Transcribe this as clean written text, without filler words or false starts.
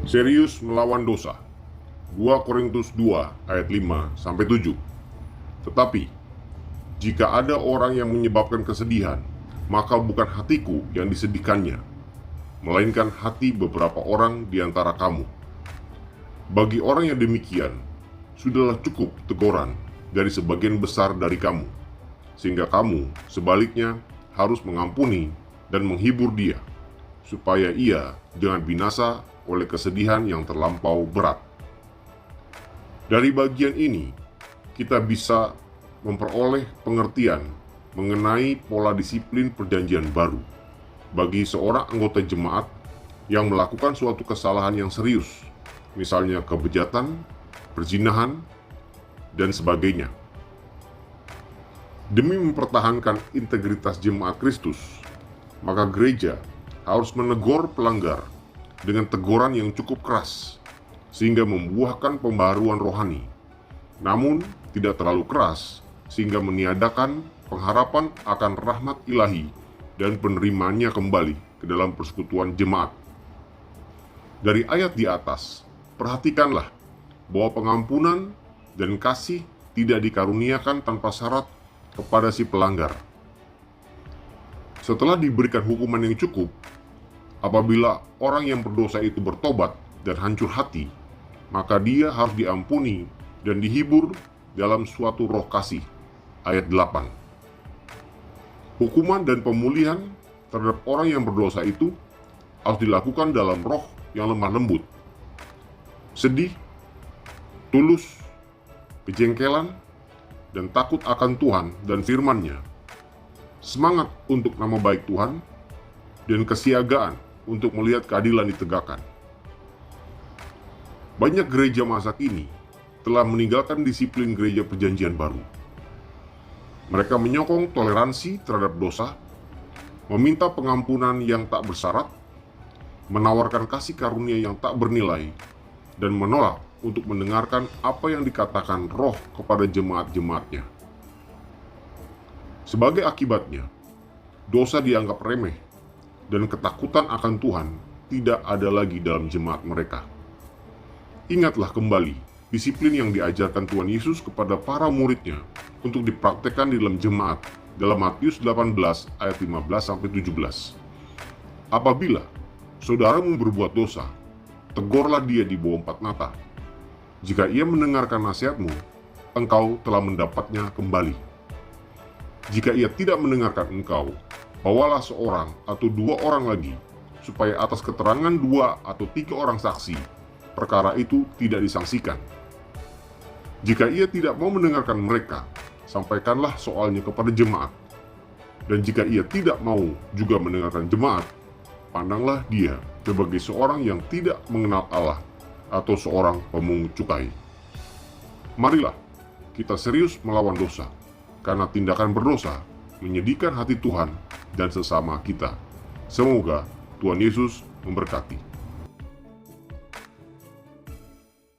Serius melawan dosa. 2 Korintus 2 ayat 5-7. Tetapi jika ada orang yang menyebabkan kesedihan, maka bukan hatiku yang disedihkannya, melainkan hati beberapa orang di antara kamu. Bagi orang yang demikian, sudahlah cukup teguran dari sebagian besar dari kamu, sehingga kamu sebaliknya harus mengampuni dan menghibur dia, supaya ia jangan binasa oleh kesedihan yang terlampau berat. Dari bagian ini, kita bisa memperoleh pengertian mengenai pola disiplin perjanjian baru bagi seorang anggota jemaat yang melakukan suatu kesalahan yang serius, misalnya kebejatan, perzinahan, dan sebagainya. Demi mempertahankan integritas jemaat Kristus, maka gereja harus menegur pelanggar dengan teguran yang cukup keras, sehingga membuahkan pembaharuan rohani, namun tidak terlalu keras sehingga meniadakan pengharapan akan rahmat ilahi dan penerimaannya kembali ke dalam persekutuan jemaat. Dari ayat di atas, perhatikanlah bahwa pengampunan dan kasih tidak dikaruniakan tanpa syarat kepada si pelanggar. Setelah diberikan hukuman yang cukup, apabila orang yang berdosa itu bertobat dan hancur hati, maka dia harus diampuni dan dihibur dalam suatu roh kasih. Ayat 8. Hukuman dan pemulihan terhadap orang yang berdosa itu harus dilakukan dalam roh yang lemah lembut, sedih, tulus, kejengkelan, dan takut akan Tuhan dan firman-Nya, semangat untuk nama baik Tuhan, dan kesiagaan untuk melihat keadilan ditegakkan. Banyak gereja masa kini telah meninggalkan disiplin gereja perjanjian baru. Mereka menyokong toleransi terhadap dosa, meminta pengampunan yang tak bersyarat, menawarkan kasih karunia yang tak bernilai, dan menolak untuk mendengarkan apa yang dikatakan Roh kepada jemaat-jemaatnya. Sebagai akibatnya, dosa dianggap remeh, dan ketakutan akan Tuhan tidak ada lagi dalam jemaat mereka. Ingatlah kembali disiplin yang diajarkan Tuhan Yesus kepada para muridnya untuk dipraktekkan di dalam jemaat dalam Matius 18 ayat 15-17. Apabila saudaramu berbuat dosa, tegurlah dia di bawah 4 mata. Jika ia mendengarkan nasihatmu, engkau telah mendapatnya kembali. Jika ia tidak mendengarkan engkau, bawalah seorang atau 2 orang lagi, supaya atas keterangan 2 atau 3 orang saksi, perkara itu tidak disangsikan. Jika ia tidak mau mendengarkan mereka, sampaikanlah soalnya kepada jemaat. Dan jika ia tidak mau juga mendengarkan jemaat, pandanglah dia sebagai seorang yang tidak mengenal Allah atau seorang pemungut cukai. Marilah kita serius melawan dosa, karena tindakan berdosa menyedihkan hati Tuhan dan sesama kita. Semoga Tuhan Yesus memberkati.